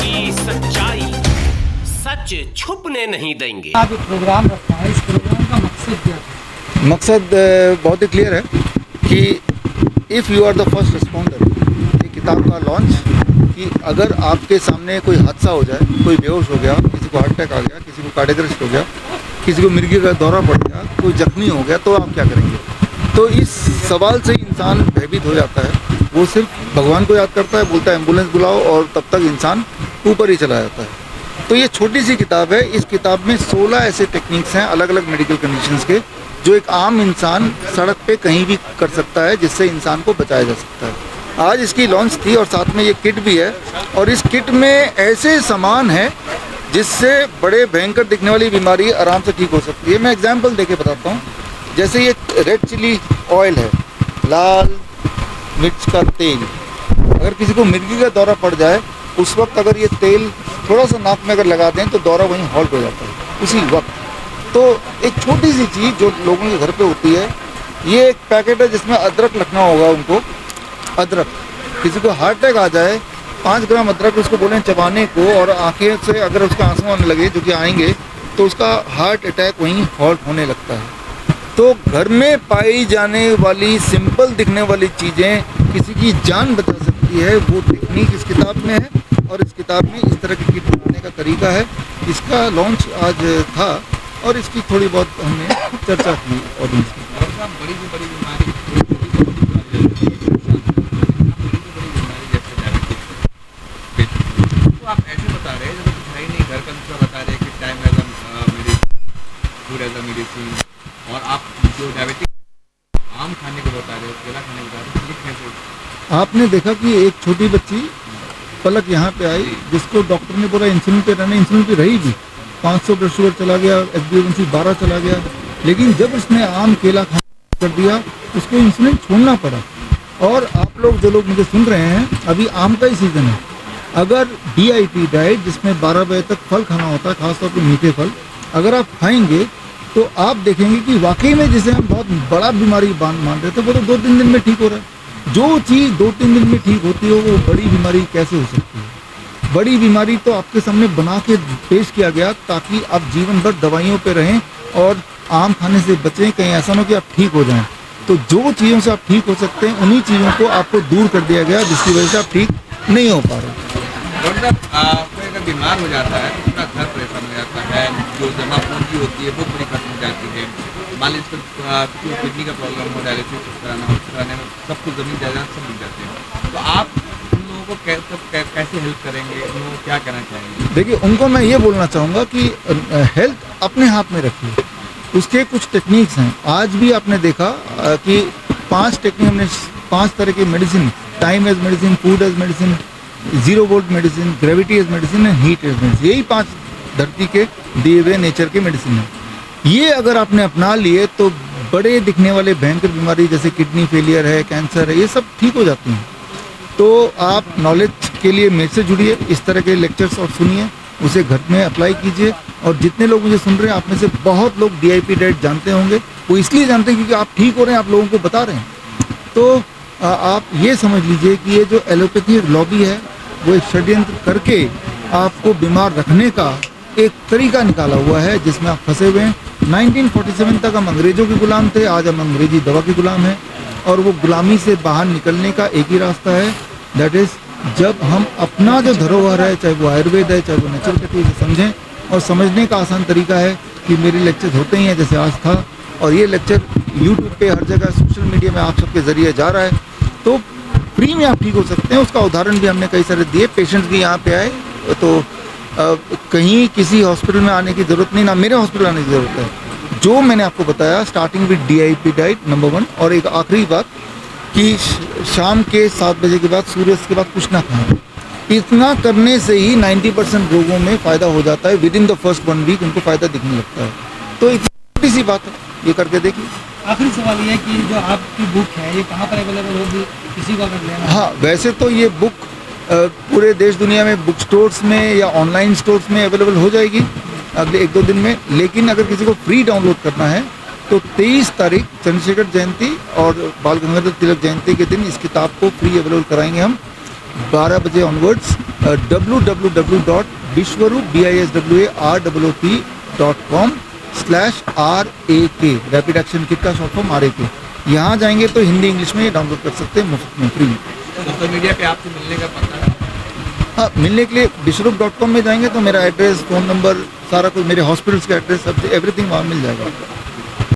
की सच्चाई, सच छुपने नहीं देंगे। आप एक प्रोग्राम रखा है, इस प्रोग्राम का मकसद क्या है? मकसद बहुत ही क्लियर है कि if you are the first responder, ये किताब का लॉन्च कि अगर आपके सामने कोई हादसा हो जाए, कोई बेहोश हो गया, किसी को हार्ट अटैक आ गया, किसी को कार्डियक अरेस्ट हो गया, किसी को मिर्गी का दौरा पड़ गया, कोई जख्मी हो गया, तो आप क्या करेंगे? तो इस सवाल से इंसान भयभीत हो जाता है। वो सिर्फ भगवान को याद करता है, बोलता है एम्बुलेंस बुलाओ, और तब तक इंसान ऊपर ही चला जाता है। तो ये छोटी सी किताब है। इस किताब में 16 ऐसे टेक्निक्स हैं अलग अलग मेडिकल कंडीशंस के, जो एक आम इंसान सड़क पे कहीं भी कर सकता है, जिससे इंसान को बचाया जा सकता है। आज इसकी लॉन्च थी और साथ में ये किट भी है, और इस किट में ऐसे सामान है जिससे बड़े भयंकर दिखने वाली बीमारी आराम से ठीक हो सकती है। मैं एग्जांपल देके बताता हूँ। जैसे ये रेड चिली ऑयल है, लाल मिर्च का तेल। अगर किसी को मिर्गी का दौरा पड़ जाए, उस वक्त अगर ये तेल थोड़ा सा नाक में अगर लगा दें तो दौरा वहीं हॉल्ट हो जाता है उसी वक्त। तो एक छोटी सी चीज़ जो लोगों के घर पे होती है, ये एक पैकेट है जिसमें अदरक रखना होगा उनको। अदरक, किसी को हार्ट अटैक आ जाए, 5 ग्राम अदरक उसको बोलें चबाने को, और आंखें से अगर उसका आंसू आने लगे, जो कि आएंगे, तो उसका हार्ट अटैक वहीं हॉल्ट होने लगता है। तो घर में पाई जाने वाली सिंपल दिखने वाली चीज़ें किसी की जान बचा सकती है, वो टेक्निक इस किताब में है। और इस किताब में इस तरह की किट बनाने का तरीका है। इसका लॉन्च आज था और इसकी थोड़ी बहुत हमने चर्चा की ऑडियंस की। बड़ी से बड़ी बीमारी तो आप ऐसे बता रहे हैं, जब कुछ है ही नहीं, घर का नुस्खा बता रहे हैं कि time as food as a medicine, और आप जो डायबिटिक आम खाने को बता रहे हो, केला खाने को बता रहे हो, कैसे? आपने देखा कि एक छोटी बच्ची पलक यहाँ पे आई, जिसको डॉक्टर ने बोला इंसुलिन पे रहना, इंसुलिन पे रही भी, 500 ब्लड शुगर चला गया, HbA1c 12 चला गया, लेकिन जब उसने आम केला खाना कर दिया, उसको इंसुलिन छोड़ना पड़ा। और आप लोग जो लोग मुझे सुन रहे हैं, अभी आम का ही सीज़न है। अगर DIP डाइट, जिसमें 12 बजे तक फल खाना होता है, खासतौर पर मीठे फल, अगर आप खाएंगे तो आप देखेंगे कि वाकई में जिसे हम बहुत बड़ा बीमारी मान रहे थे, वो तो 2-3 दिन में ठीक हो रहा है। जो चीज़ 2-3 दिन में ठीक होती हो, वो बड़ी बीमारी कैसे हो सकती है? बड़ी बीमारी तो आपके सामने बना के पेश किया गया ताकि आप जीवन भर दवाइयों पे रहें और आम खाने से बचें, कहीं ऐसा ना हो कि आप ठीक हो जाएं। तो जो चीज़ों से आप ठीक हो सकते हैं, उन्हीं चीज़ों को आपको दूर कर दिया गया, जिसकी वजह से आप ठीक नहीं हो पा रहे। डॉक्टर साहब, कोई अगर बीमार हो जाता है तो पूरा घर परेशान हो जाता है, जो जमा पूंजी होती है वो पूरी खत्म हो जाती है। मान लीजिए किडनी का प्रॉब्लम हो, डायलिसिस कराने में सब कुछ ज़मीन जायदाद सब मिल जाते हैं, तो आप उन लोगों को कैसे हेल्प करेंगे? उन लोगों को क्या करना चाहेंगे? देखिए, उनको मैं ये बोलना चाहूँगा कि हेल्थ अपने हाथ में रखिए। उसके कुछ टेक्निक्स हैं। आज भी आपने देखा कि 5 टेक्निक हमने 5 तरह की medicine, time as medicine, food as medicine, 0 volt medicine, gravity as medicine and heat as medicine, यही 5 धरती के दिए हुए नेचर के मेडिसिन है। ये अगर आपने अपना लिए तो बड़े दिखने वाले भयंकर बीमारी जैसे किडनी फेलियर है, कैंसर है, ये सब ठीक हो जाती हैं। तो आप नॉलेज के लिए मेरे से जुड़िए, इस तरह के लेक्चर्स और सुनिए, उसे घर में अप्लाई कीजिए। और जितने लोग मुझे सुन रहे हैं, आप में से बहुत लोग DIP डाइट जानते होंगे। वो इसलिए जानते हैं क्योंकि आप ठीक हो रहे हैं, आप लोगों को बता रहे हैं। तो आप ये समझ लीजिए कि ये जो एलोपैथी लॉबी है, वो एक षड्यंत्र करके आपको बीमार रखने का एक तरीका निकाला हुआ है, जिसमें आप फंसे हुए हैं। 1947 तक हम अंग्रेजों के गुलाम थे, आज हम अंग्रेजी दवा के गुलाम हैं। और वो गुलामी से बाहर निकलने का एक ही रास्ता है, दैट इज़ जब हम अपना जो धरोहर है, चाहे वो आयुर्वेद है, चाहे वो नेचुरोपैथी है, समझें। और समझने का आसान तरीका है कि मेरे लेक्चर होते ही हैं, जैसे आज था, और ये लेक्चर यूट्यूब पे हर जगह सोशल मीडिया में आप सबके ज़रिए जा रहा है। तो फ्री में आप ठीक हो सकते हैं। उसका उदाहरण भी हमने कई सारे दिए। पेशेंट्स भी यहाँ पे आए, तो कहीं किसी हॉस्पिटल में आने की ज़रूरत नहीं, ना मेरे हॉस्पिटल आने की ज़रूरत है। जो मैंने आपको बताया, starting with DIP diet number 1, और एक आखिरी बात कि शाम के 7 बजे के बाद, सूर्यास्त के बाद कुछ ना खाएं। इतना करने से ही 90% लोगों में फ़ायदा हो जाता है। Within the first 1 week उनको फ़ायदा दिखने लगता है। तो एक छोटी सी बात है, ये करके देखिए। आखिरी सवाल ये है कि जो आपकी बुक है, ये कहाँ पर अवेलेबल होगी, किसी को अगर लेना? हाँ, वैसे तो ये बुक पूरे देश दुनिया में बुक स्टोर्स में या ऑनलाइन स्टोर्स में अवेलेबल हो जाएगी अगले 1-2 दिन में। लेकिन अगर किसी को फ्री डाउनलोड करना है तो 23 तारीख चंद्रशेखर जयंती और बाल गंगाधर तिलक जयंती के दिन इस किताब को फ्री अवेलेबल कराएंगे हम। 12 बजे onwards www.vishwaroop.com/RAK rapid action kit का शॉर्ट फॉर्म RAK। यहाँ जाएंगे तो हिंदी इंग्लिश में डाउनलोड कर सकते हैं मुफ्त में, फ्री। सोशल मीडिया पे आपसे मिलने का पता है? हाँ, मिलने के लिए विश्वरूप.com में जाएंगे तो मेरा एड्रेस, फ़ोन नंबर, सारा कुछ, मेरे हॉस्पिटल्स का एड्रेस, सब एवरीथिंग वहाँ मिल जाएगा।